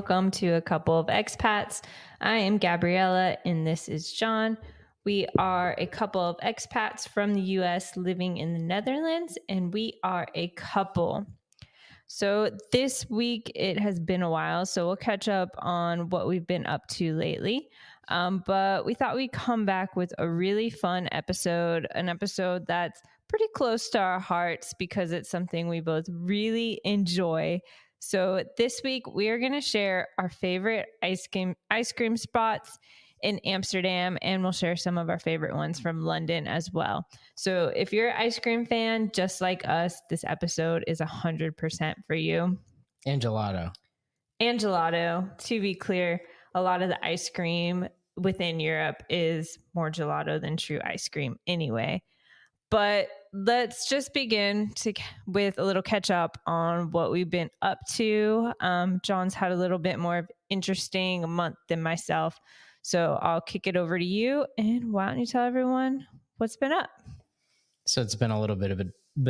welcome to A Couple of Expats. I am Gabriella and this is John. We are a couple of expats from the US living in the Netherlands, and we are a couple. So this week it has been a while, so we'll catch up on what we've been up to lately. But we thought we'd come back with a really fun episode, an episode that's pretty close to our hearts because it's something we both really enjoy. So this week we are going to share our favorite ice cream spots in Amsterdam, and we'll share some of our favorite ones from London as well. So if you're an ice cream fan, just like us, this episode is 100% for you. And gelato. To be clear, a lot of the ice cream within Europe is more gelato than true ice cream anyway. But let's just begin with a little catch up on what we've been up to. John's had a little bit more of an interesting month than myself. So I'll kick it over to you. And why don't you tell everyone what's been up? So it's been a little bit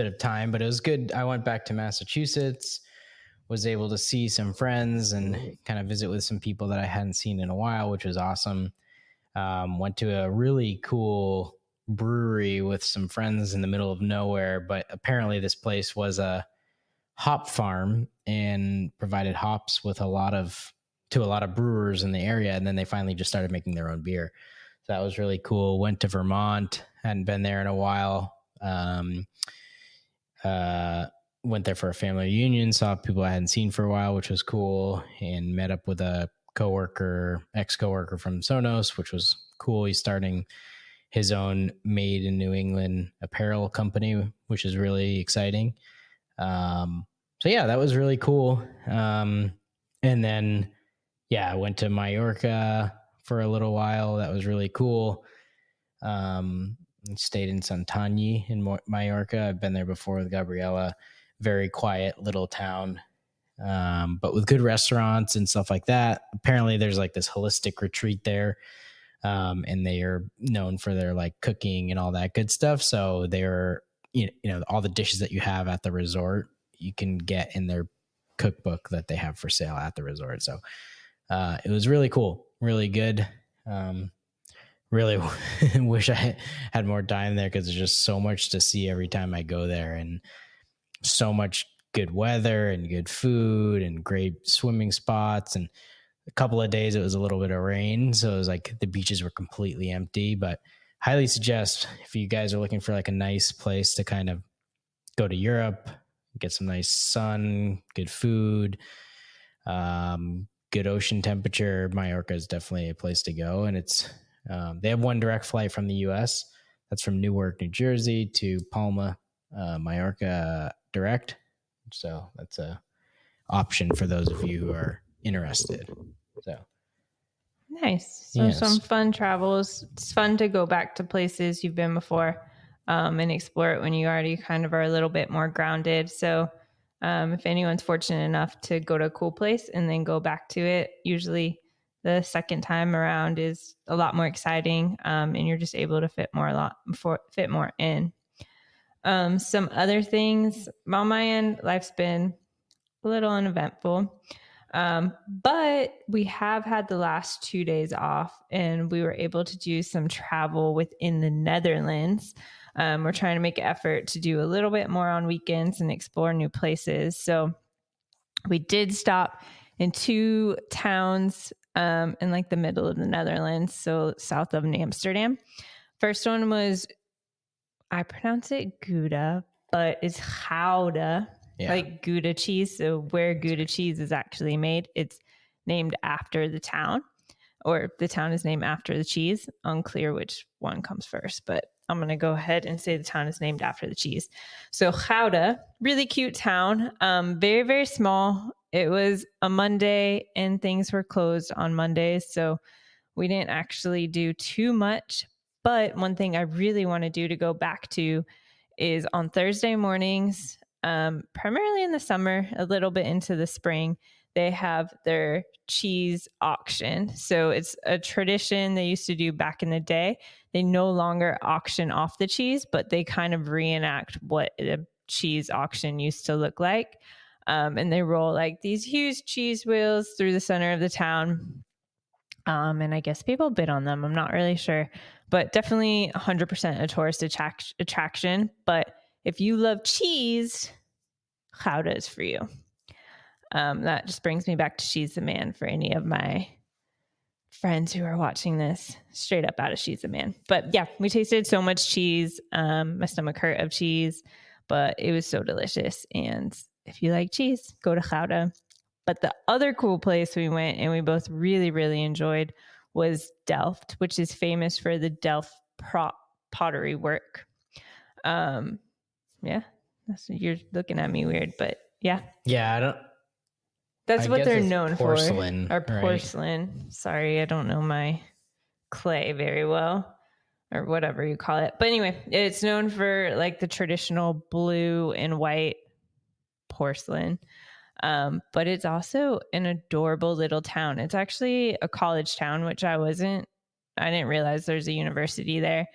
of time, but it was good. I went back to Massachusetts, was able to see some friends and kind of visit with some people that I hadn't seen in a while, which was awesome. Went to a really cool brewery with some friends in the middle of nowhere, but apparently this place was a hop farm and provided hops with a lot of brewers in the area, and then they finally just started making their own beer. So that was really cool. Went to Vermont, hadn't been there in a while. Went there for a family reunion, saw people I hadn't seen for a while, which was cool, and met up with a ex-coworker from Sonos, which was cool. He's starting his own made in New England apparel company, which is really exciting. So yeah, that was really cool. And then, I went to Mallorca for a little while. That was really cool. Stayed in Santany in Mallorca. I've been there before with Gabriella. Very quiet little town, but with good restaurants and stuff like that. Apparently there's like this holistic retreat there. And they are known for their like cooking and all that good stuff. So they're, all the dishes that you have at the resort, you can get in their cookbook that they have for sale at the resort. So it was really cool, really good. Really wish I had more time there because there's just so much to see every time I go there, and so much good weather and good food and great swimming spots. And a couple of days it was a little bit of rain, so it was like the beaches were completely empty. But highly suggest, if you guys are looking for like a nice place to kind of go to Europe, get some nice sun, good food, good ocean temperature, Mallorca is definitely a place to go. And it's they have one direct flight from the US that's from Newark, New Jersey to Palma, Mallorca direct. So that's a option for those of you who are interested. So nice. So some fun travels. It's fun to go back to places you've been before, and explore it when you already kind of are a little bit more grounded. So if anyone's fortunate enough to go to a cool place and then go back to it, usually the second time around is a lot more exciting, and you're just able to fit more in. Some other things on my end, life's been a little uneventful. But we have had the last 2 days off, and we were able to do some travel within the Netherlands. We're trying to make an effort to do a little bit more on weekends and explore new places. So we did stop in 2 towns in like the middle of the Netherlands, so south of Amsterdam. First one was, I pronounce it Gouda, but it's Gouda. Yeah. Like Gouda cheese. So where Gouda cheese is actually made, it's named after the town, or the town is named after the cheese. Unclear which one comes first, but I'm going to go ahead and say the town is named after the cheese. So Gouda, really cute town. Very, very small. It was a Monday and things were closed on Mondays. So we didn't actually do too much. But one thing I really want to do to go back to is on Thursday mornings, primarily in the summer, a little bit into the spring, they have their cheese auction. So it's a tradition they used to do back in the day. They no longer auction off the cheese, but they kind of reenact what a cheese auction used to look like. And they roll like these huge cheese wheels through the center of the town. And I guess people bid on them. I'm not really sure, but definitely 100% a tourist attraction. But if you love cheese, Gouda is for you. That just brings me back to She's the Man for any of my friends who are watching this, straight up out of She's the Man. But yeah, we tasted so much cheese. My stomach hurt of cheese, but it was so delicious. And if you like cheese, go to Gouda. But the other cool place we went and we both really, really enjoyed was Delft, which is famous for the Delft pottery work. Yeah, you're looking at me weird, but yeah. Yeah, I don't. That's what they're known porcelain, for. Or porcelain. Right? Sorry, I don't know my clay very well, or whatever you call it. But anyway, it's known for like the traditional blue and white porcelain. But it's also an adorable little town. It's actually a college town, which I didn't realize there's a university there.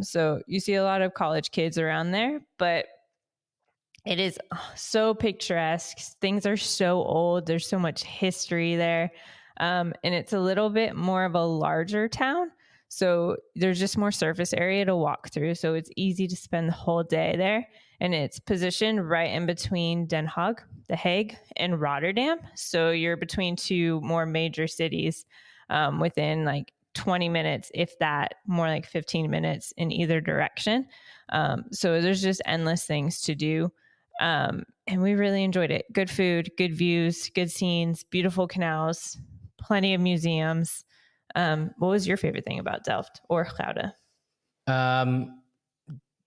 So you see a lot of college kids around there, but it is so picturesque. Things are so old. There's so much history there. And it's a little bit more of a larger town. So there's just more surface area to walk through. So it's easy to spend the whole day there. And it's positioned right in between Den Haag, The Hague, and Rotterdam. So you're between two more major cities within like 20 minutes, if that, more like 15 minutes in either direction. So there's just endless things to do. And we really enjoyed it. Good food, good views, good scenes, beautiful canals, plenty of museums. What was your favorite thing about Delft or Gouda?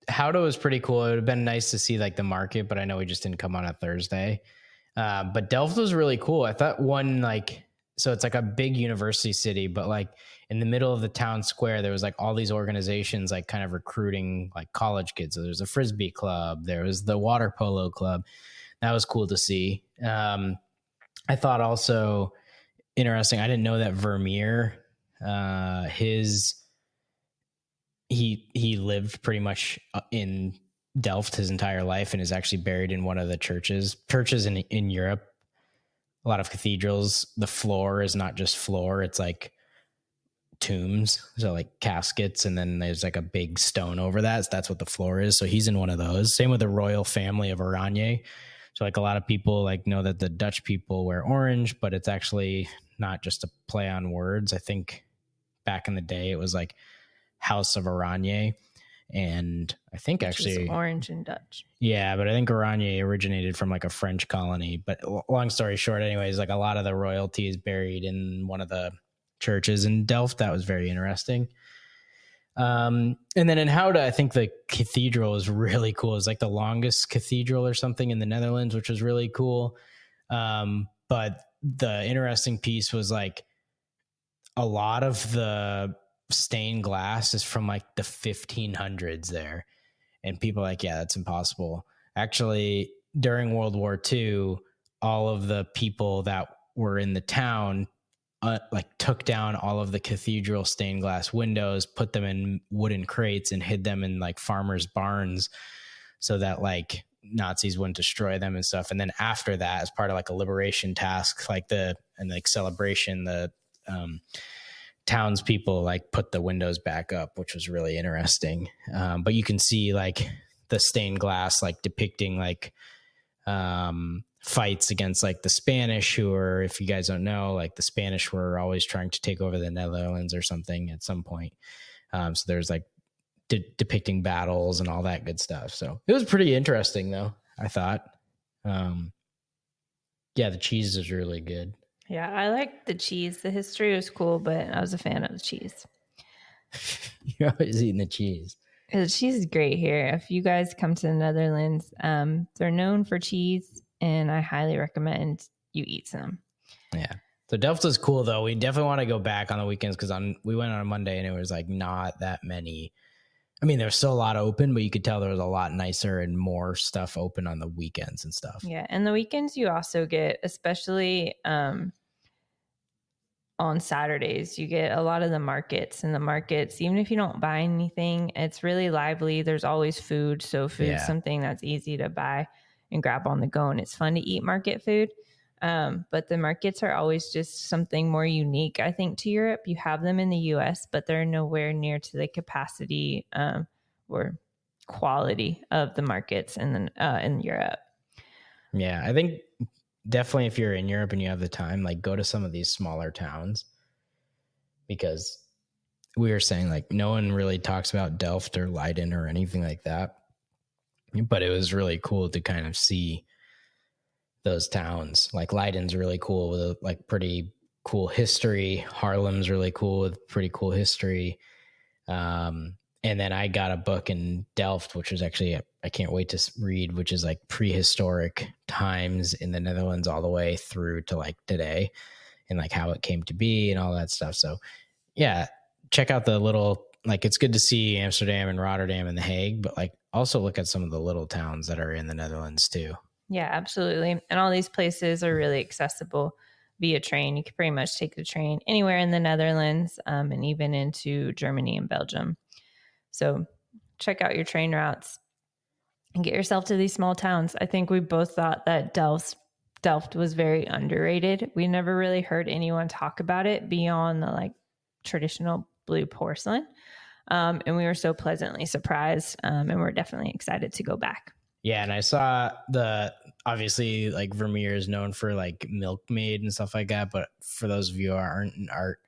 Gouda was pretty cool. It would have been nice to see like the market, but I know we just didn't come on a Thursday. But Delft was really cool. I thought so it's like a big university city, but like in the middle of the town square, there was like all these organizations like kind of recruiting like college kids. So there's a Frisbee club. There was the water polo club. That was cool to see. I thought also interesting. I didn't know that Vermeer, he lived pretty much in Delft his entire life and is actually buried in one of the churches in Europe. A lot of cathedrals, the floor is not just floor, it's like tombs, so like caskets, and then there's like a big stone over that. So that's what the floor is. So he's in one of those. Same with the royal family of Oranje. So like a lot of people like know that the Dutch people wear orange, but it's actually not just a play on words. I think back in the day it was like House of Oranje. And I think which actually orange in Dutch. Yeah, but I think Oranje originated from like a French colony. But long story short, anyways, like a lot of the royalty is buried in one of the churches in Delft. That was very interesting. And then in Gouda, I think the cathedral is really cool. It's like the longest cathedral or something in the Netherlands, which was really cool. But the interesting piece was like a lot of the stained glass is from like the 1500s there, and people are like, yeah, that's impossible. Actually, during World War II, all of the people that were in the town like took down all of the cathedral stained glass windows, put them in wooden crates, and hid them in like farmers' barns so that like Nazis wouldn't destroy them and stuff. And then after that, as part of like a liberation task, celebration, the townspeople like put the windows back up, which was really interesting. But you can see like the stained glass like depicting like fights against like the Spanish, who are, if you guys don't know, like the Spanish were always trying to take over the Netherlands or something at some point. So there's like depicting battles and all that good stuff. So it was pretty interesting though, I thought. Yeah, the cheese is really good. Yeah, I liked the cheese. The history was cool, but I was a fan of the cheese. You're always eating the cheese. The cheese is great here. If you guys come to the Netherlands, they're known for cheese, and I highly recommend you eat some. Yeah. So Delft is cool, though. We definitely want to go back on the weekends because we went on a Monday, and it was like not that many. I mean, there was still a lot open, but you could tell there was a lot nicer and more stuff open on the weekends and stuff. Yeah, and the weekends you also get, especially on Saturdays, you get a lot of the markets, and the markets, even if you don't buy anything, it's really lively. There's always food. So food's something that's easy to buy and grab on the go. And it's fun to eat market food. But the markets are always just something more unique, I think, to Europe. You have them in the US, but they're nowhere near to the capacity or quality of the markets in Europe. Yeah, I think definitely if you're in Europe and you have the time, like go to some of these smaller towns, because we were saying like no one really talks about Delft or Leiden or anything like that. But it was really cool to kind of see those towns. Like Leiden's really cool with like pretty cool history. Haarlem's really cool with pretty cool history. And then I got a book in Delft, which was actually, I can't wait to read, which is like prehistoric times in the Netherlands all the way through to like today, and like how it came to be and all that stuff. So yeah, check out the little, like, it's good to see Amsterdam and Rotterdam and The Hague, but like also look at some of the little towns that are in the Netherlands too. Yeah, absolutely. And all these places are really accessible via train. You can pretty much take the train anywhere in the Netherlands, and even into Germany and Belgium. So check out your train routes and get yourself to these small towns. I think we both thought that Delft was very underrated. We never really heard anyone talk about it beyond the like traditional blue porcelain. And we were so pleasantly surprised, and we're definitely excited to go back. Yeah, and I saw obviously like Vermeer is known for like Milkmaid and stuff like that, but for those of you who aren't in art,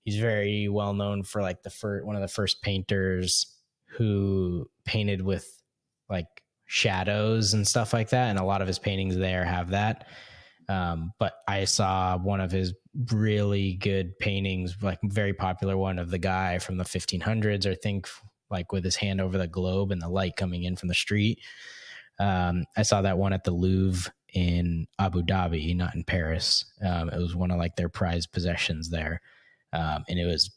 he's very well known for like one of the first painters who painted with like shadows and stuff like that, and a lot of his paintings there have that. But I saw one of his really good paintings, like very popular one of the guy from the 1500s, I think, like with his hand over the globe and the light coming in from the street. I saw that one at the Louvre in Abu Dhabi, not in Paris. It was one of like their prized possessions there. And it was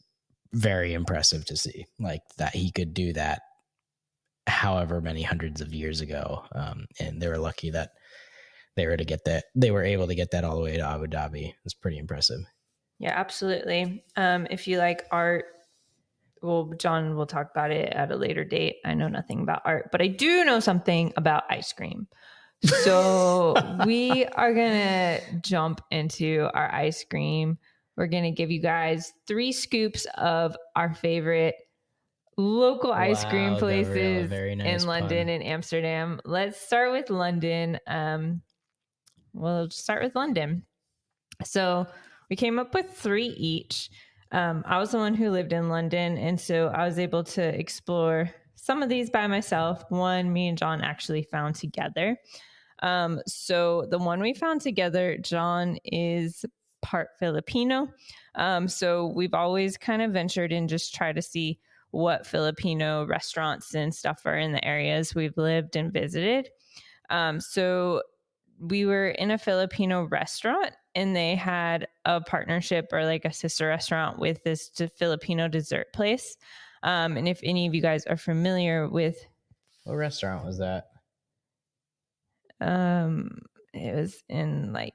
very impressive to see like that he could do that however many hundreds of years ago. And they were lucky that they were able to get that all the way to Abu Dhabi. It's pretty impressive. Yeah, absolutely. If you like art, well, John will talk about it at a later date. I know nothing about art, but I do know something about ice cream. So we are going to jump into our ice cream. We're going to give you guys 3 scoops of our favorite local ice cream places in London and Amsterdam. Let's start with London. We'll start with London. So we came up with 3 each. I was the one who lived in London, and so I was able to explore some of these by myself. One, me and John actually found together. So the one we found together, John is part Filipino. So we've always kind of ventured in, just try to see what Filipino restaurants and stuff are in the areas we've lived and visited. So we were in a Filipino restaurant, and they had a partnership or like a sister restaurant with this Filipino dessert place. And if any of you guys are familiar with, what restaurant was that? It was in like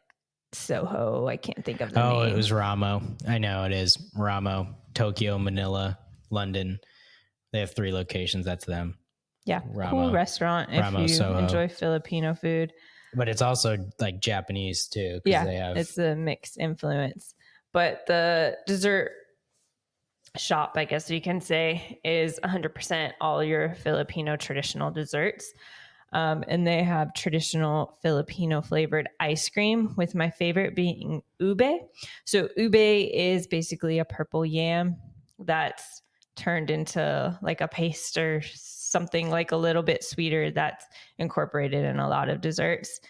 Soho. I can't think of the name. Oh, it was Ramo. I know it is Ramo. Tokyo, Manila, London. They have 3 locations. That's them. Yeah, Ramo, cool restaurant if you Soho. Enjoy Filipino food. But it's also like Japanese too. Yeah, it's a mixed influence. But the dessert shop, I guess you can say, is 100% all your Filipino traditional desserts. And they have traditional Filipino flavored ice cream, with my favorite being ube. So ube is basically a purple yam that's turned into like a paste or something like a little bit sweeter that's incorporated in a lot of desserts.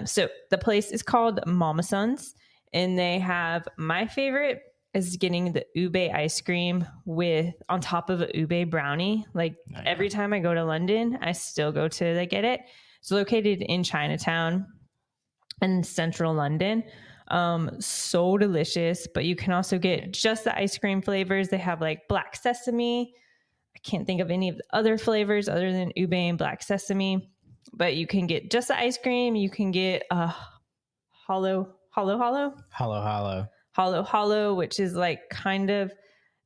So the place is called Mamson's, and they have, my favorite is getting the ube ice cream with on top of a ube brownie. Like every time I go to London, I still go to get it. It's located in Chinatown in central London. So delicious, but you can also get just the ice cream flavors. They have like black sesame. I can't think of any of the other flavors other than ube and black sesame, but you can get just the ice cream. You can get hollow, which is like kind of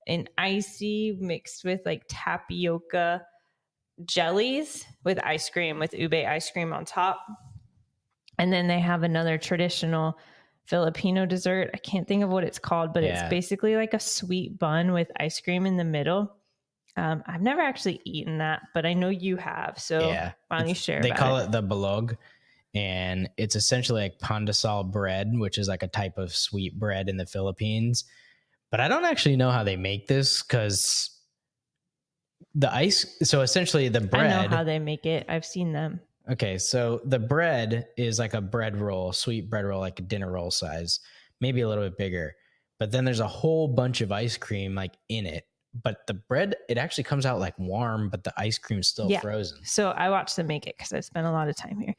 an icy mixed with like tapioca jellies with ice cream, with ube ice cream on top. And then they have another traditional Filipino dessert. I can't think of what it's called, but it's basically like a sweet bun with ice cream in the middle. I've never actually eaten that, but I know you have. So why don't you share They about call it the balog, and it's essentially like pandesal bread, which is like a type of sweet bread in the Philippines. But I don't actually know how they make this because so essentially the bread. I know how they make it. I've seen them. Okay, so the bread is like a bread roll, sweet bread roll, like a dinner roll size, maybe a little bit bigger. But then there's a whole bunch of ice cream like in it. But the bread, it actually comes out like warm, but the ice cream's still frozen. So I watched them make it because I've spent a lot of time here.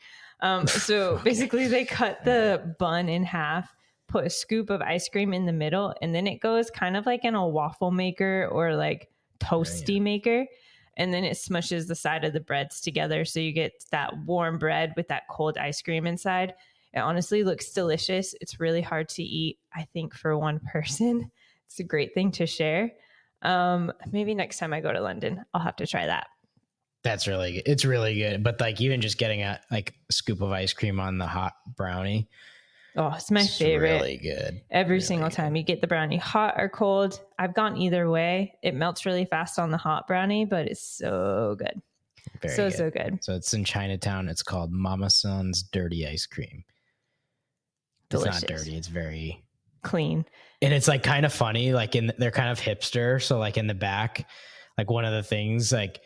So basically they cut the bun in half, put a scoop of ice cream in the middle, and then it goes kind of like in a waffle maker or like toasty maker. And then it smushes the side of the breads together. So you get that warm bread with that cold ice cream inside. It honestly looks delicious. It's really hard to eat, I think, for one person. It's a great thing to share. Maybe next time I go to London, I'll have to try that. That's really good. It's really good. But like even just getting a scoop of ice cream on the hot brownie. Oh, it's my favorite. Really good. Every single time you get the brownie hot or cold. I've gone either way. It melts really fast on the hot brownie, but it's so good. So good. So it's in Chinatown. It's called Mamson's Dirty Ice Cream. Delicious. It's not dirty. It's very clean. And it's like kind of funny. Like they're kind of hipster. So like in the back, like one of the things like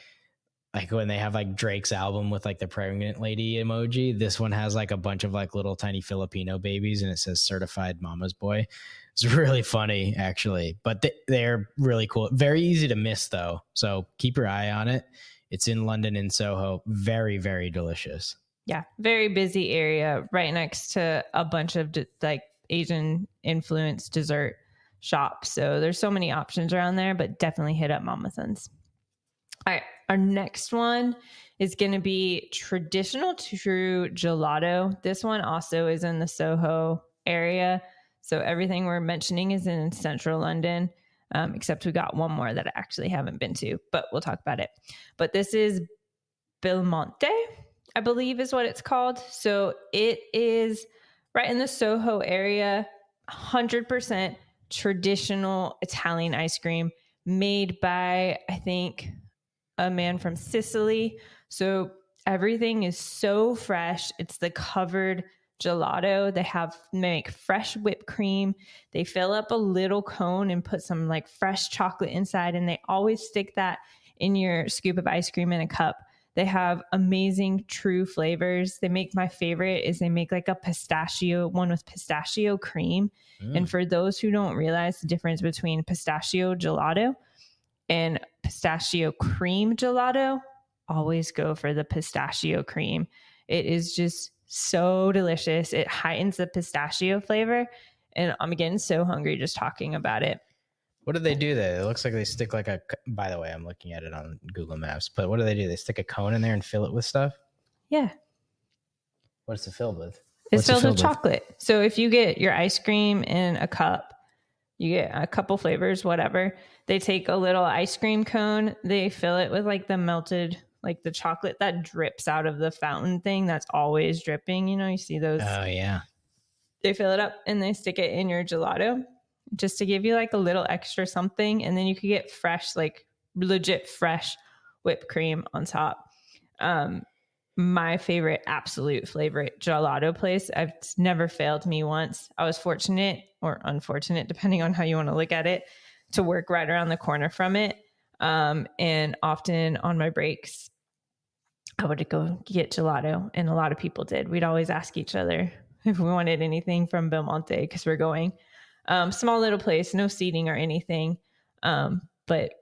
when they have like Drake's album with like the pregnant lady emoji, this one has like a bunch of like little tiny Filipino babies and it says certified mama's boy. It's really funny actually, but they're really cool. Very easy to miss though. So keep your eye on it. It's in London in Soho. Very, very delicious. Yeah. Very busy area right next to a bunch of like Asian influenced dessert shops. So there's so many options around there, but definitely hit up Mamson's. All right. Our next one is going to be traditional true gelato. This one also is in the Soho area. So everything we're mentioning is in central London, except we got one more that I actually haven't been to, but we'll talk about it. But this is Bilmonte, I believe is what it's called. So it is right in the Soho area, 100% traditional Italian ice cream made by, I think, a man from Sicily. So everything is so fresh. It's the covered gelato. They make fresh whipped cream. They fill up a little cone and put some like fresh chocolate inside. And they always stick that in your scoop of ice cream in a cup. They have amazing true flavors. They make my favorite is they make like a pistachio one with pistachio cream. And for those who don't realize the difference between pistachio gelato and pistachio cream gelato, always go for the pistachio cream. It is just so delicious. It heightens the pistachio flavor. And I'm getting so hungry just talking about it. What do they do there? It looks like they stick like by the way, I'm looking at it on Google Maps, but what do? They stick a cone in there and fill it with stuff? Yeah. What's it filled with? It's filled with chocolate. So if you get your ice cream in a cup, you get a couple flavors, whatever. They take a little ice cream cone. They fill it with like the melted, like the chocolate that drips out of the fountain thing that's always dripping. You know, you see those. Oh, yeah. They fill it up and they stick it in your gelato just to give you like a little extra something. And then you could get fresh, like legit fresh whipped cream on top. My favorite, absolute favorite gelato place. It's never failed me once. I was fortunate or unfortunate, depending on how you want to look at it, to work right around the corner from it. And often on my breaks, I would go get gelato, and a lot of people did. We'd always ask each other if we wanted anything from Bilmonte because we're going. Small little place, no seating or anything, but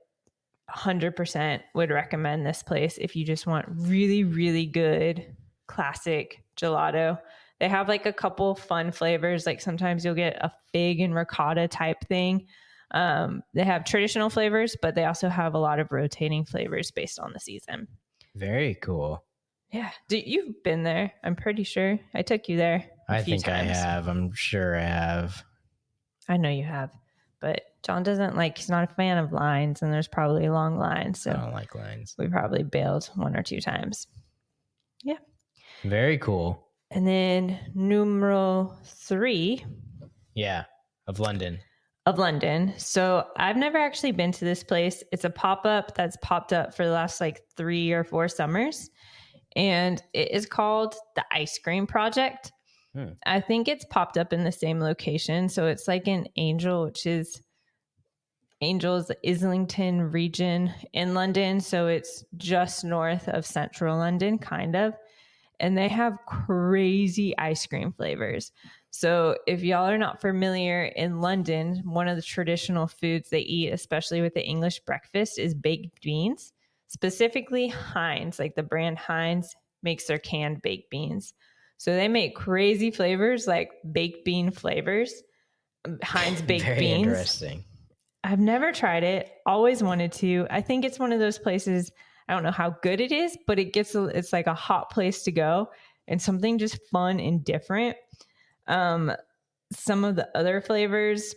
100% would recommend this place if you just want really, really good classic gelato. They have like a couple fun flavors. Like sometimes you'll get a fig and ricotta type thing. They have traditional flavors, but they also have a lot of rotating flavors based on the season. Very cool. Yeah. You've been there. I'm pretty sure I took you there. I think times. I have. I'm sure I have. I know you have. But John doesn't he's not a fan of lines, and there's probably long lines. So I don't like lines. We probably bailed 1 or 2 times. Yeah. Very cool. And then numero 3. Yeah. Of London. So I've never actually been to this place. It's a pop-up that's popped up for the last 3 or 4 summers. And it is called the Ice Cream Project. I think it's popped up in the same location. So it's in Angel, which is Angel's Islington region in London. So it's just north of central London, kind of. And they have crazy ice cream flavors. So if y'all are not familiar, in London, one of the traditional foods they eat, especially with the English breakfast, is baked beans. Specifically Heinz, the brand Heinz makes their canned baked beans. So they make crazy flavors like baked bean flavors, Heinz baked Very beans. Interesting. I've never tried it. Always wanted to. I think it's one of those places, I don't know how good it is, but it's like a hot place to go and something just fun and different. Some of the other flavors.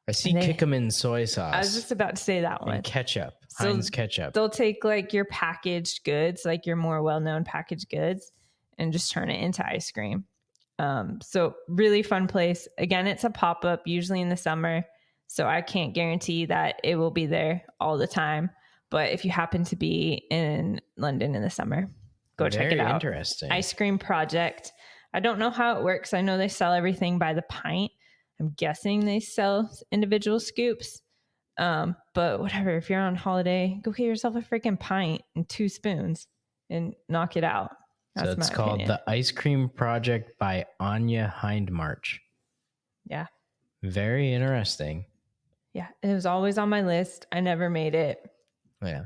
I see Kikkoman soy sauce. I was just about to say that one. And ketchup. Heinz ketchup. They'll take your packaged goods, your more well-known packaged goods, and just turn it into ice cream. So really fun place. Again, it's a pop-up, usually in the summer. So I can't guarantee that it will be there all the time. But if you happen to be in London in the summer, go check it out. Interesting. Ice Cream Project. I don't know how it works. I know they sell everything by the pint. I'm guessing they sell individual scoops. But whatever, if you're on holiday, go get yourself a freaking pint and 2 spoons and knock it out. That's so it's called the Ice Cream Project by Anya Hindmarch. Yeah. Very interesting. Yeah. It was always on my list. I never made it. Yeah.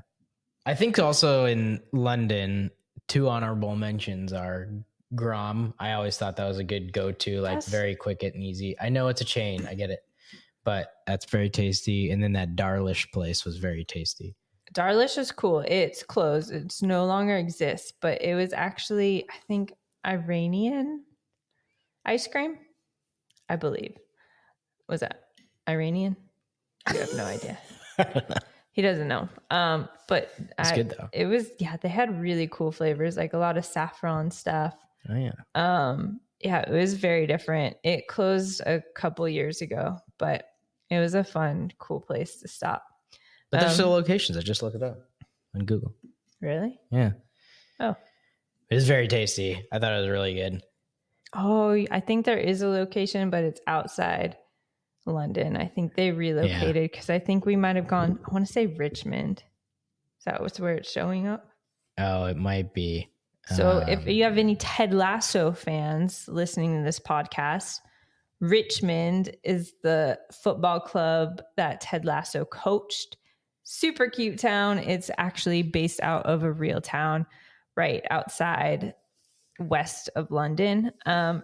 I think also in London, 2 honorable mentions are Grom. I always thought that was a good go-to, very quick and easy. I know it's a chain. I get it. But that's very tasty. And then that Darlish place was very tasty. Darlish is cool. It's closed. It's no longer exists. But it was actually, I think, Iranian ice cream, I believe. Was that Iranian? I have no idea. I don't know. He doesn't know. But it's good though. It was, they had really cool flavors, a lot of saffron stuff. Oh yeah. Yeah, it was very different. It closed a couple years ago, but it was a fun, cool place to stop. But there's still locations. I just looked it up on Google. Really? Yeah. Oh. It was very tasty. I thought it was really good. Oh, I think there is a location, but it's outside London. I think they relocated because I think we might have gone, I want to say Richmond. Is that where it's showing up? Oh, it might be. So if you have any Ted Lasso fans listening to this podcast, Richmond is the football club that Ted Lasso coached. Super cute town. It's actually based out of a real town right outside west of London.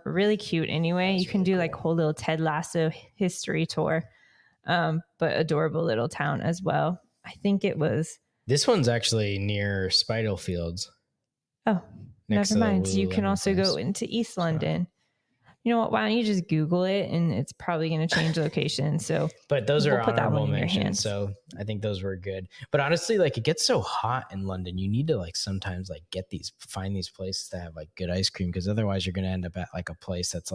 Really cute anyway. That's you can do cool. Whole little Ted Lasso history tour. But adorable little town as well. I think it was. This one's actually near Spitalfields. Oh, never mind. You can also go into East London. You know what? Why don't you just Google it, and it's probably going to change location. So, but those are honorable mentions. So I think those were good. But honestly, it gets so hot in London, you need to sometimes find these places that have good ice cream, because otherwise you're going to end up at a place that's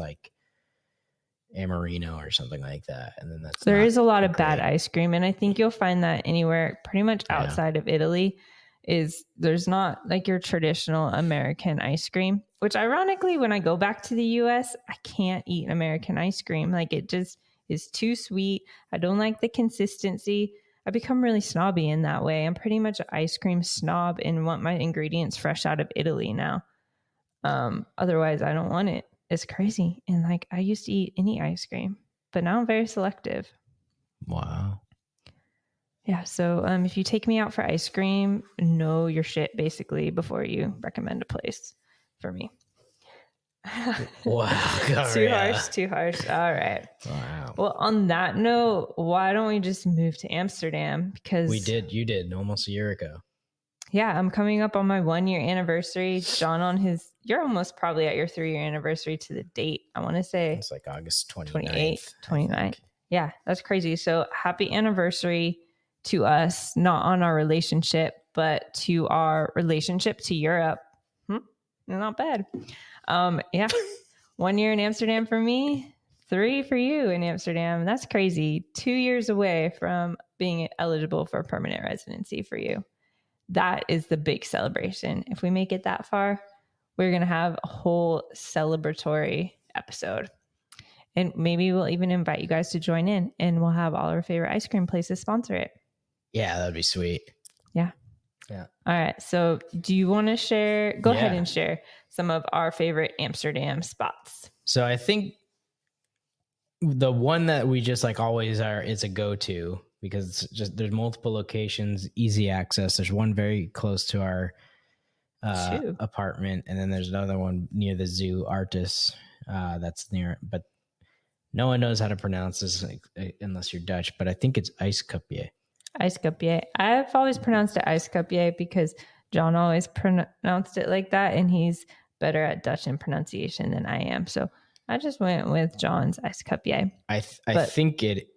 Amarino or something like that, and then there is a lot of bad ice cream, and I think you'll find that anywhere pretty much outside of Italy. There's not your traditional American ice cream, which ironically, when I go back to the US, I can't eat American ice cream. It just is too sweet. I don't like the consistency. I become really snobby in that way. I'm pretty much an ice cream snob and want my ingredients fresh out of Italy now. Otherwise, I don't want it. It's crazy. And I used to eat any ice cream, but now I'm very selective. Wow. Yeah, so if you take me out for ice cream, know your shit basically before you recommend a place for me. Wow. Too harsh. All right. Wow. Well, on that note, why don't we just move to Amsterdam? Because you did almost a year ago. Yeah, I'm coming up on my 1-year anniversary. John you're almost probably at your 3-year anniversary to the date. I want to say it's August 29th. Yeah, that's crazy. So happy anniversary to us, not on our relationship, but to our relationship to Europe. Not bad. Yeah. 1 year in Amsterdam for me, 3 for you in Amsterdam. That's crazy. 2 years away from being eligible for permanent residency for you. That is the big celebration. If we make it that far, we're going to have a whole celebratory episode. And maybe we'll even invite you guys to join in, and we'll have all our favorite ice cream places sponsor it. Yeah, that'd be sweet. Yeah. Yeah. All right. So do you want to share? Go ahead and share some of our favorite Amsterdam spots. So I think the one that we just like always are is a go-to because it's just there's multiple locations, easy access. There's one very close to our apartment, and then there's another one near the zoo, Artis. That's near, but no one knows how to pronounce this unless you're Dutch. But I think it's Ijscuypje. Ijscuypje. I've always pronounced it Ijscuypje because John always pronounced it like that, and he's better at Dutch in pronunciation than I am. So I just went with John's Ijscuypje. I think it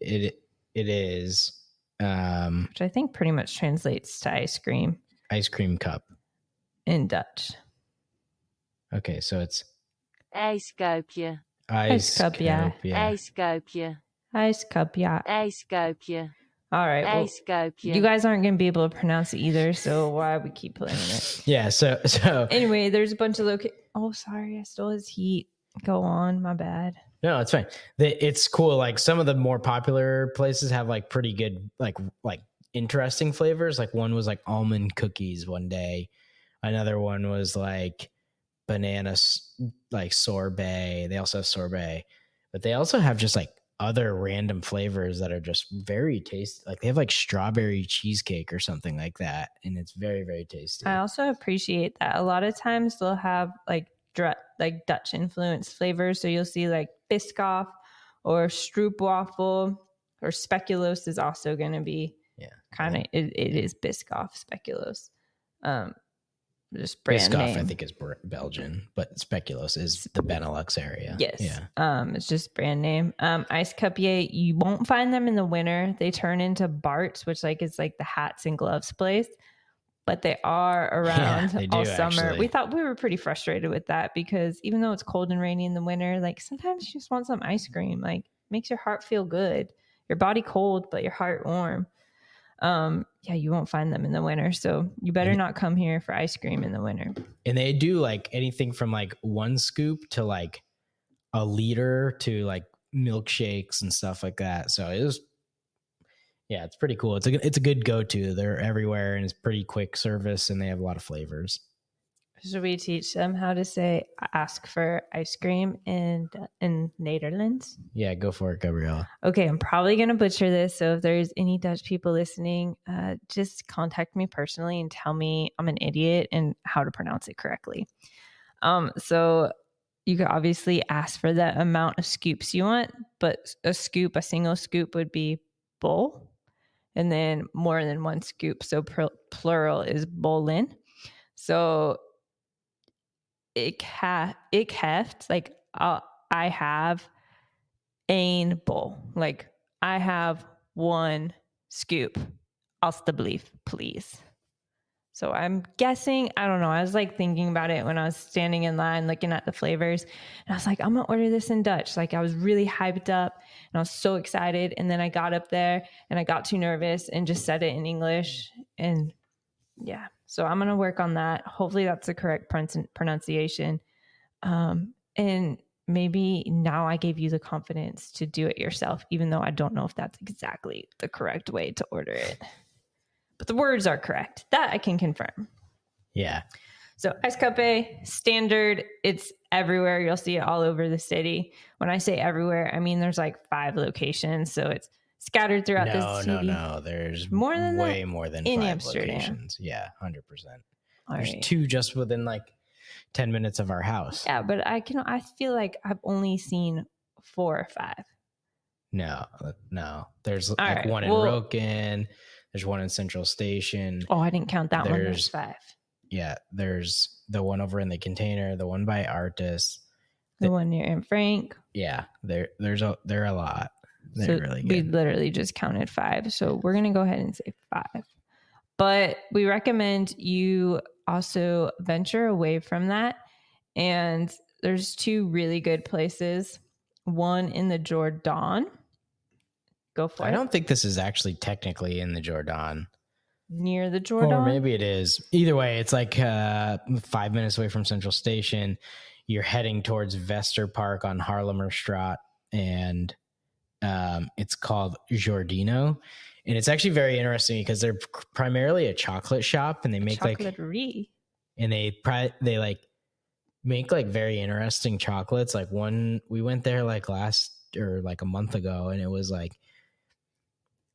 is, which I think pretty much translates to ice cream. Ice cream cup in Dutch. Okay, so it's Ijscuypje. Ijscuypje. Ijscuypje. Ijscuypje. Ijscuypje. All right. Well, Ijscuypje. you guys aren't going to be able to pronounce it either, so why we keep playing it? Yeah. So anyway, there's a bunch of Oh, sorry, I stole his heat. Go on, my bad. No, it's fine. It's cool. Like some of the more popular places have like pretty good, like interesting flavors. Like one was like almond cookies one day. Another one was like banana, like sorbet. They also have sorbet, but they also have just like other random flavors that are just very tasty. Like they have like strawberry cheesecake or something like that. And it's very, very tasty. I also appreciate that. A lot of times they'll have like Dutch influenced flavors. So you'll see like Biscoff or stroopwafel, or speculoos is also going to be kind of, it is Biscoff, speculoos. Just brand Biscoff, name. I think is Belgian, but speculoos is the Benelux area. Yes. Yeah. It's just brand name. Ijscuypje, you won't find them in the winter. They turn into Bart's, which is like the hats and gloves place. But they are around all summer. Actually. We thought we were pretty frustrated with that because even though it's cold and rainy in the winter, like sometimes you just want some ice cream. Like makes your heart feel good. Your body cold, but your heart warm. You won't find them in the winter. So you better not come here for ice cream in the winter. And they do like anything from like 1 scoop to like a liter to like milkshakes and stuff like that. So it was, it's pretty cool. It's a good go-to. They're everywhere and it's pretty quick service and they have a lot of flavors. Should we teach them how to say ask for ice cream in Netherlands? Yeah, go for it, Gabriella. Okay, I'm probably going to butcher this. So if there's any Dutch people listening, just contact me personally and tell me I'm an idiot and how to pronounce it correctly. So you could obviously ask for the amount of scoops you want, but a single scoop would be bowl. And then more than 1 scoop. So plural is bollen. So ik heeft, like I have een bowl. Like I have 1 scoop. Alstublieft, please. So I'm guessing, I don't know. I was like thinking about it when I was standing in line looking at the flavors. And I was like, I'm going to order this in Dutch. Like I was really hyped up and I was so excited. And then I got up there and I got too nervous and just said it in English. And so I'm going to work on that. Hopefully that's the correct pronunciation. And maybe now I gave you the confidence to do it yourself, even though I don't know if that's exactly the correct way to order it. But the words are correct. That I can confirm. Yeah. So Ijscuypje, standard. It's everywhere. You'll see it all over the city. When I say everywhere, I mean there's like 5 locations. So it's scattered throughout the city. No. There's way more than in 5 Amsterdam. locations. Yeah, 100%. There's right. 2 just within like 10 minutes of our house. Yeah, but I feel like I've only seen 4 or 5. No. There's like one in Roken. There's one in Central Station. Oh, I didn't count that one. There's 5. Yeah, there's the one over in the container, the one by Artis. The one near Anne Frank. Yeah, there are a lot. They're so really we good. literally just counted 5. So we're going to go ahead and say 5. But we recommend you also venture away from that. And there's 2 really good places. One in the Jordan. Go for it. I don't think this is actually technically in the Jordan. Near the Jordan? Or maybe it is. Either way, it's like 5 minutes away from Central Station. You're heading towards Vester Park on Haarlemmerstraat, and it's called Jordino. And it's actually very interesting because they're primarily a chocolate shop, and they make Chocolaterie. and they like make like very interesting chocolates. Like we went there like a month ago, and it was like,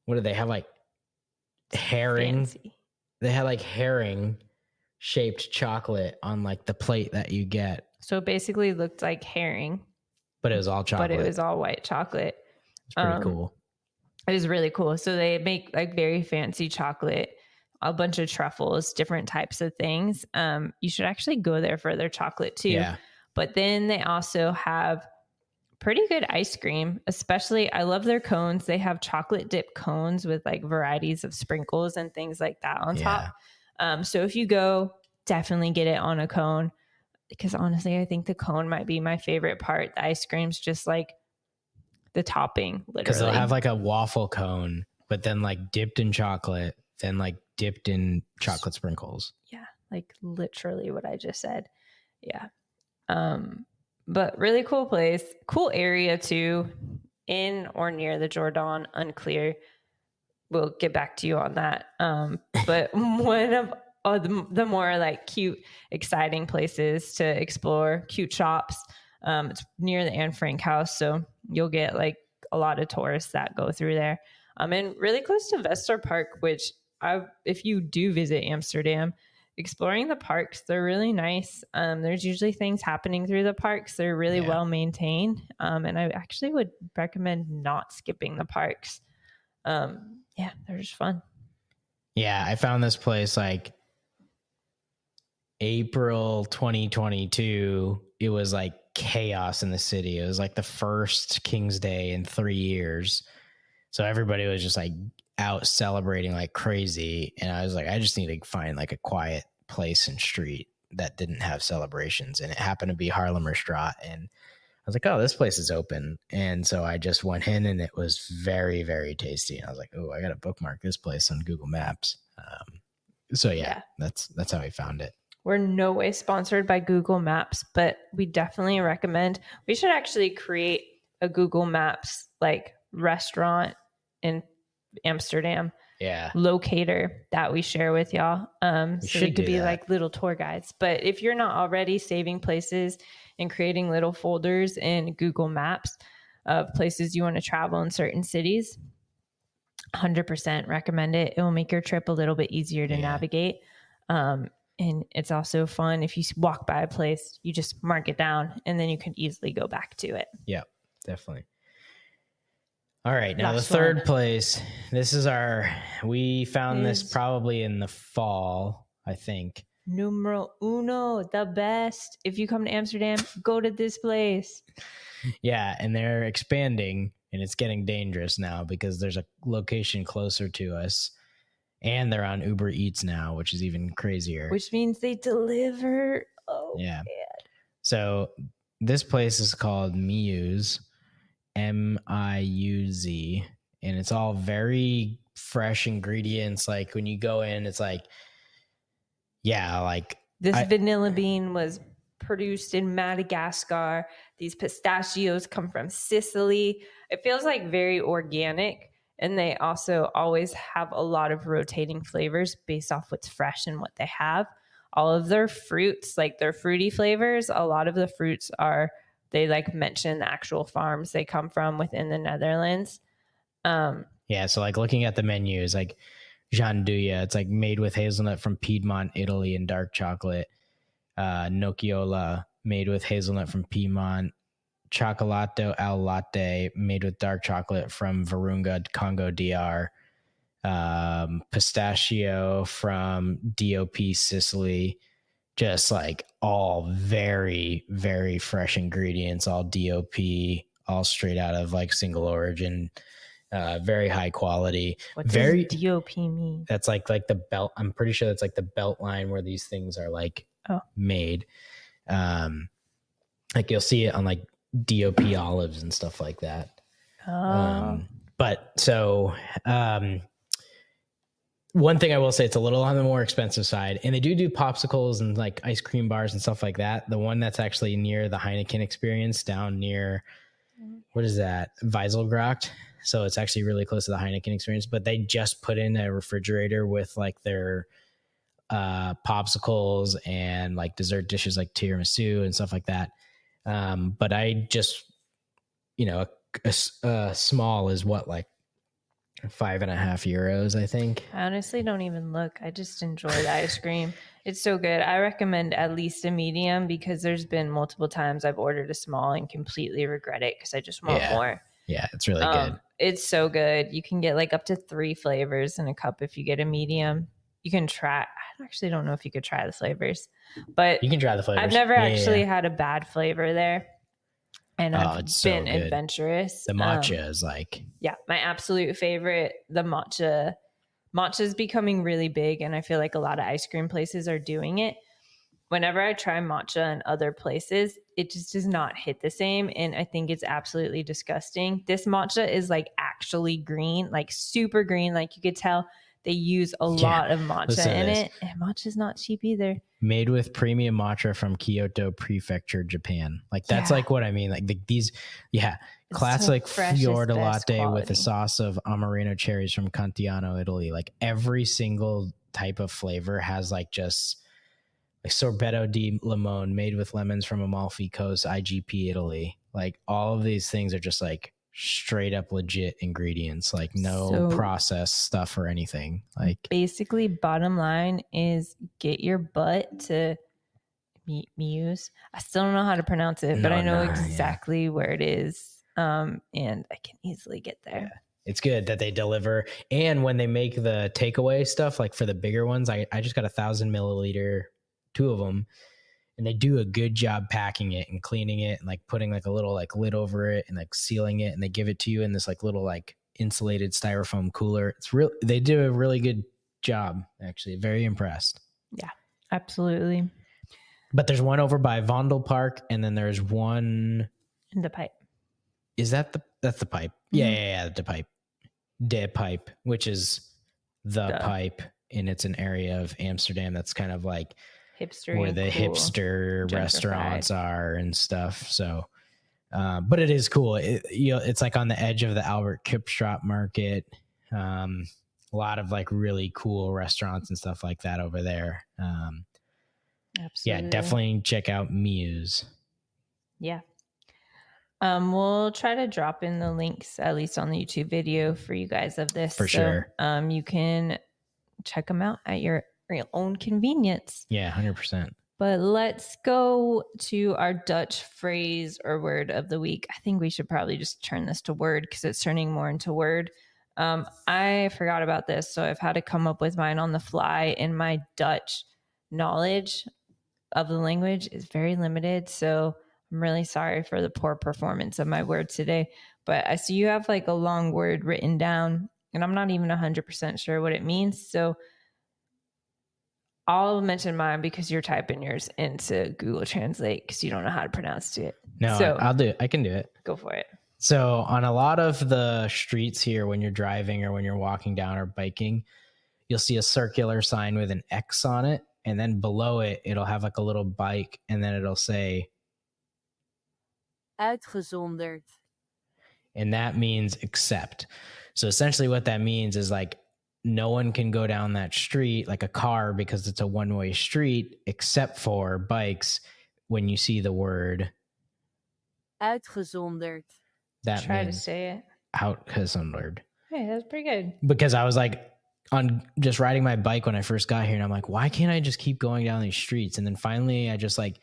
what did they have? Like herring. Fancy. They had like herring shaped chocolate on like the plate that you get. So it basically looked like herring. But it was all chocolate. But it was all white chocolate. It's pretty cool. It was really cool. So they make like very fancy chocolate, a bunch of truffles, different types of things. You should actually go there for their chocolate too. Yeah. But then they also have pretty good ice cream, especially I love their cones. They have chocolate dip cones with like varieties of sprinkles and things like that on top. So if you go, definitely get it on a cone, because honestly, I think the cone might be my favorite part. The ice cream's just like the topping, literally. Because they'll have like a waffle cone, but then like dipped in chocolate, then like dipped in chocolate sprinkles. Yeah, like literally what I just said. Yeah. But really cool place, cool area too, in or near the Jordan, unclear. We'll get back to you on that. But one of the more like cute, exciting places to explore, cute shops. It's near the Anne Frank house, so you'll get like a lot of tourists that go through there. And really close to Vester Park, which if you do visit Amsterdam, exploring the parks, they're really nice. There's usually things happening through the parks. They're really well maintained. And I actually would recommend not skipping the parks. Yeah, they're just fun. Yeah, I found this place like April 2022. It was like chaos in the city. It was like the first King's Day in 3 years. So everybody was just like out celebrating like crazy. And I was like, I just need to find like a quiet place and street that didn't have celebrations. And it happened to be Haarlemmerstraat. And I was like, oh, this place is open. And so I just went in, and it was very, very tasty. And I was like, oh, I got to bookmark this place on Google Maps. So yeah, that's how I found it. We're no way sponsored by Google Maps, but we definitely recommend. We should actually create a Google Maps like restaurant in Amsterdam locator that we share with y'all. So it could be like little tour guides. But if you're not already saving places and creating little folders in Google Maps of places you want to travel in certain cities, 100% recommend it. It will make your trip a little bit easier to navigate. And it's also fun if you walk by a place, you just mark it down, and then you can easily go back to it. Yeah, definitely. All right. Now the third place, we found this probably in the fall, I think. Numero uno, the best. If you come to Amsterdam, go to this place. Yeah. And they're expanding, and it's getting dangerous now because there's a location closer to us. And they're on Uber Eats now, which is even crazier. Which means they deliver. Oh, yeah. Man. So this place is called Miuz, Miuz, and it's all very fresh ingredients. Like when you go in, it's like, this vanilla bean was produced in Madagascar. These pistachios come from Sicily. It feels like very organic. And they also always have a lot of rotating flavors based off what's fresh and what they have. All of their fruits, like their fruity flavors, a lot of the fruits they like mention the actual farms they come from within the Netherlands. So like looking at the menus, like Gianduja, it's like made with hazelnut from Piedmont, Italy, and dark chocolate. Nocciola, made with hazelnut from Piedmont. Cioccolato al latte, made with dark chocolate from Virunga, Congo DR. Pistachio from DOP, Sicily. Just like all very, very fresh ingredients, all DOP, all straight out of like single origin, very high quality. What does DOP mean? That's like the belt. I'm pretty sure that's like the belt line where these things are like made. Like you'll see it on like DOP olives and stuff like that. But so one thing I will say, it's a little on the more expensive side, and they do popsicles and like ice cream bars and stuff like that. The one that's actually near the Heineken Experience down near, what is that? Weiselgracht. So it's actually really close to the Heineken Experience, but they just put in a refrigerator with like their popsicles and like dessert dishes like tiramisu and stuff like that. But I just, a small is what, like €5.50, I think. I honestly don't even look. I just enjoy the ice cream. It's so good. I recommend at least a medium because there's been multiple times I've ordered a small and completely regret it because I just want more. Yeah, it's really good. It's so good. You can get like up to 3 flavors in a cup if you get a medium. You can try. I actually don't know if you could try the flavors, but you can try the flavors. I've never actually had a bad flavor there. And I've been adventurous. The matcha is like... Yeah, my absolute favorite, the matcha. Matcha is becoming really big, and I feel like a lot of ice cream places are doing it. Whenever I try matcha in other places, it just does not hit the same, and I think it's absolutely disgusting. This matcha is like actually green, like super green. Like you could tell they use a lot of matcha in it, and matcha's not cheap either. Made with premium matcha from Kyoto Prefecture, Japan. Like that's like what I mean. Like these, classic fior di latte with a sauce of Amarino cherries from Cantiano, Italy. Like every single type of flavor has like just like sorbetto di limone made with lemons from Amalfi Coast, Ijscuypje, Italy. Like all of these things are just like straight up legit ingredients, like no processed stuff or anything. Like basically bottom line is get your butt to Miuz. I still don't know how to pronounce it, but I know exactly where it is. And I can easily get there. Yeah. It's good that they deliver. And when they make the takeaway stuff, like for the bigger ones, I just got 1,000 milliliter, 2 of them. And they do a good job packing it and cleaning it and like putting like a little like lid over it and like sealing it. And they give it to you in this like little like insulated styrofoam cooler. It's real. They do a really good job, actually. Very impressed. Yeah, absolutely. But there's one over by Vondel Park, and then there's one in the Pipe. Is that's the Pipe? Mm-hmm. Yeah, the Pipe. De Pipe, which is the Pipe, and it's an area of Amsterdam that's kind of like hipster, where the hipster restaurants are and stuff. So, but it is cool. It's like on the edge of the Albert Kipstraat Market. A lot of like really cool restaurants and stuff like that over there. Absolutely. Yeah, definitely check out Miuz. Yeah. We'll try to drop in the links, at least on the YouTube video, for you guys of this. For sure. You can check them out at your own convenience. Yeah, 100%. But let's go to our Dutch phrase or word of the week. I think we should probably just turn this to word because it's turning more into word. I forgot about this, so I've had to come up with mine on the fly, and my Dutch knowledge of the language is very limited. So I'm really sorry for the poor performance of my word today. But I see you have like a long word written down, and I'm not even 100% sure what it means. So I'll mention mine because you're typing yours into Google Translate because you don't know how to pronounce it. No, so, I'll do it. I can do it. Go for it. So on a lot of the streets here, when you're driving or when you're walking down or biking, you'll see a circular sign with an X on it. And then below it, it'll have like a little bike, and then it'll say Uitgezonderd. And that means accept. So essentially what that means is like no one can go down that street like a car because it's a one-way street except for bikes when you see the word Uitgezonderd. That Try means to say it. Uitgezonderd. Hey, that's pretty good. Because I was like on just riding my bike when I first got here, and I'm like, why can't I just keep going down these streets? And then finally I just like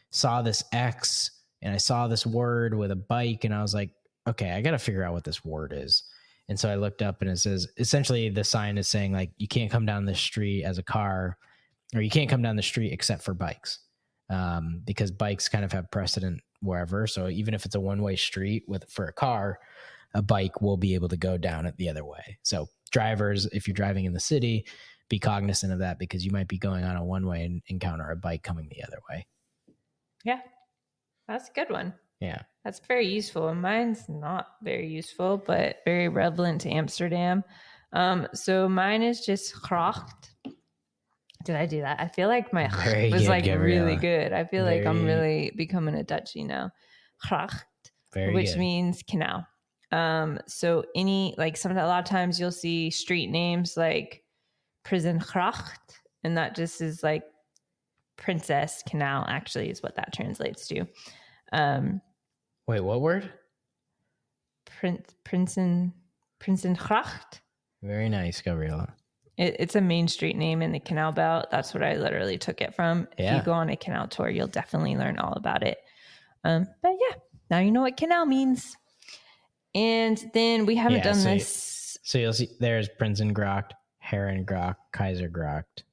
saw this X and I saw this word with a bike, and I was like, okay, I got to figure out what this word is. And so I looked up, and it says, essentially the sign is saying like, you can't come down the street as a car, or you can't come down the street except for bikes. Because bikes kind of have precedent wherever. So even if it's a one-way street for a car, a bike will be able to go down it the other way. So drivers, if you're driving in the city, be cognizant of that because you might be going on a one-way and encounter a bike coming the other way. Yeah, that's a good one. Yeah. That's very useful. Mine's not very useful, but very relevant to Amsterdam. So mine is just gracht. Did I do that? I feel like my Very was good, like Gabriella. really good. I feel like I'm really becoming a Dutchie now. Gracht, which means canal. So any like a lot of times you'll see street names like Prinsengracht, and that just is like Princess Canal. Actually, is what that translates to. Wait, what word? Prinsengracht. Very nice, Gabriella. It's a main street name in the Canal Belt. That's what I literally took it from. Yeah. If you go on a canal tour, you'll definitely learn all about it. But yeah, now you know what canal means. And then we haven't done this. So you'll see there's Prinsengracht, Herengracht, Kaisergracht.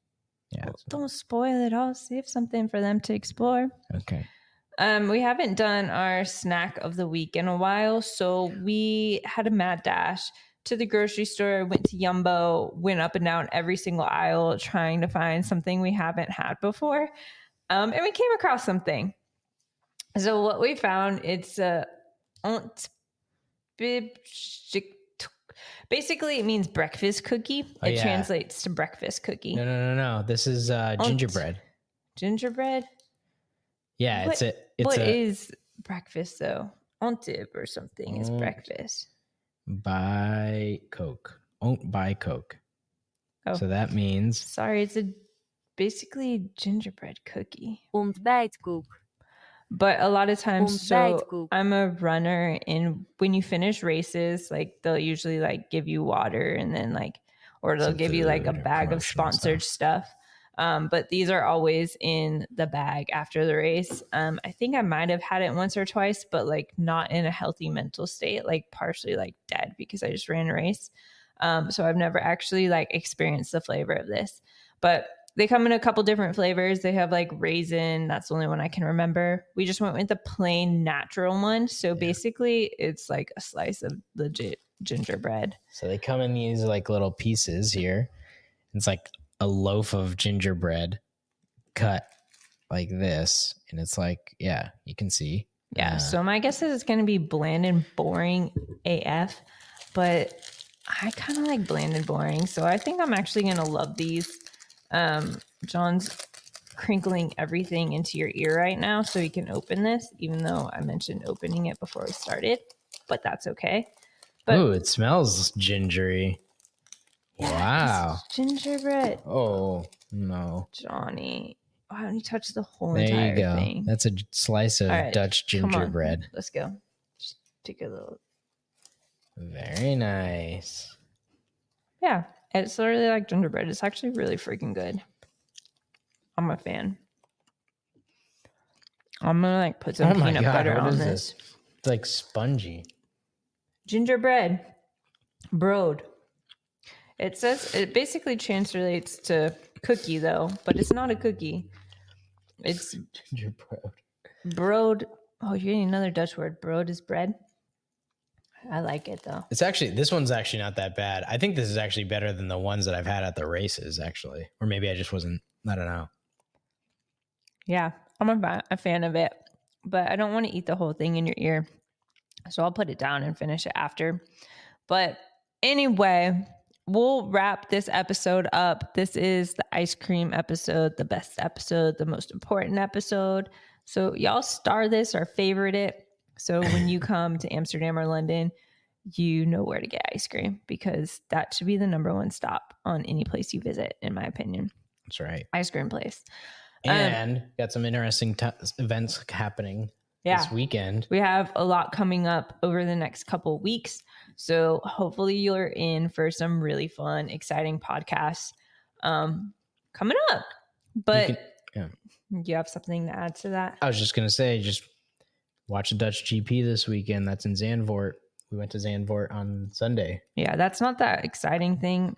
Yeah. Well, don't spoil it all. Save something for them to explore. Okay. We haven't done our snack of the week in a while. So we had a mad dash to the grocery store, went to Yumbo, went up and down every single aisle trying to find something we haven't had before. And we came across something. So what we found, it's basically it means breakfast cookie. It translates to breakfast cookie. No. This is gingerbread. Gingerbread? Yeah, what is breakfast though? Ontib or something is breakfast. Buy Coke. Won't buy Coke. Oh. So that means... Sorry, it's basically gingerbread cookie. Ontbijtkoek. But a lot of times, so I'm a runner, and when you finish races, like they'll usually like give you water and then like, or they'll give you like a bag of sponsored stuff. But these are always in the bag after the race. I think I might have had it once or twice, but like not in a healthy mental state, like partially like dead because I just ran a race. So I've never actually like experienced the flavor of this, but they come in a couple different flavors. They have like raisin. That's the only one I can remember. We just went with the plain natural one. So basically it's like a slice of legit gingerbread. So they come in these like little pieces here. It's like a loaf of gingerbread cut like this. And it's like, yeah, you can see. Yeah. So my guess is it's going to be bland and boring AF, but I kind of like bland and boring. So I think I'm actually going to love these. John's crinkling everything into your ear right now so he can open this, even though I mentioned opening it before we started, but that's okay. But, ooh, it smells gingery. Yeah, wow. Gingerbread. Oh, no. Johnny, why don't you touch the whole there entire you go. thing? That's a slice of Dutch gingerbread. Let's go. Just take a little. Very nice. Yeah, it's literally like gingerbread. It's actually really freaking good. I'm a fan. I'm gonna like put some peanut butter on this. It's like spongy. Gingerbread. Broad. It says it basically translates to cookie though, but it's not a cookie. It's gingerbread. Broad. Oh, you're getting another Dutch word. Broad is bread. I like it though. This one's actually not that bad. I think this is actually better than the ones that I've had at the races, actually. Or maybe I just wasn't, I don't know. Yeah, I'm a fan of it, but I don't want to eat the whole thing in your ear. So I'll put it down and finish it after. But anyway, we'll wrap this episode up. This is the ice cream episode, the best episode, the most important episode. So y'all star this or favorite it. So when you come to Amsterdam or London, you know where to get ice cream because that should be the number one stop on any place you visit, in my opinion. That's right. Ice cream place. And got some interesting events happening this weekend. We have a lot coming up over the next couple weeks. So hopefully you're in for some really fun, exciting podcasts coming up. But you have something to add to that? I was just going to say, just watch the Dutch GP this weekend. That's in Zandvoort. We went to Zandvoort on Sunday. Yeah, that's not that exciting thing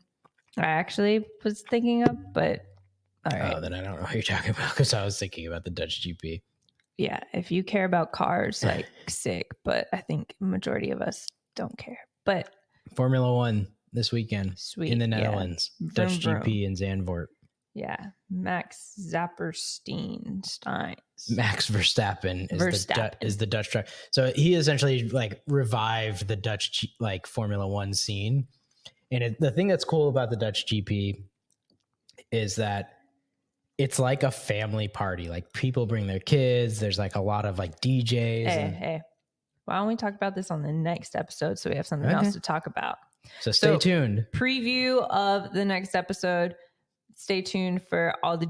I actually was thinking of, but all right. Oh, then I don't know what you're talking about because I was thinking about the Dutch GP. Yeah, if you care about cars, like sick, but I think majority of us don't care. But Formula One this weekend in the Netherlands, Dutch vroom. GP in Zandvoort. Yeah, Max Steins. Max Verstappen is the Dutch driver. So he essentially like revived the Dutch like Formula One scene. And the thing that's cool about the Dutch GP is that it's like a family party. Like people bring their kids. There's like a lot of like DJs. Hey, why don't we talk about this on the next episode so we have something else to talk about? So stay tuned. Preview of the next episode. Stay tuned for all the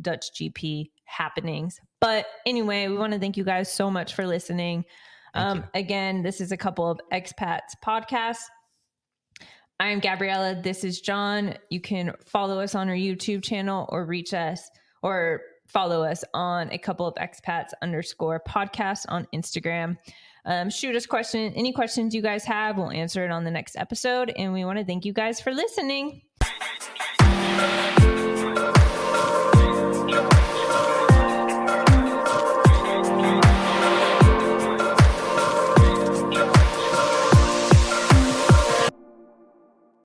Dutch GP happenings. But anyway, we want to thank you guys so much for listening. Again, this is a couple of expats podcasts. I am Gabriella. This is John. You can follow us on our YouTube channel or reach us or follow us on a couple of expats _podcast on Instagram. Shoot us any questions you guys have. We'll answer it on the next episode. And we want to thank you guys for listening.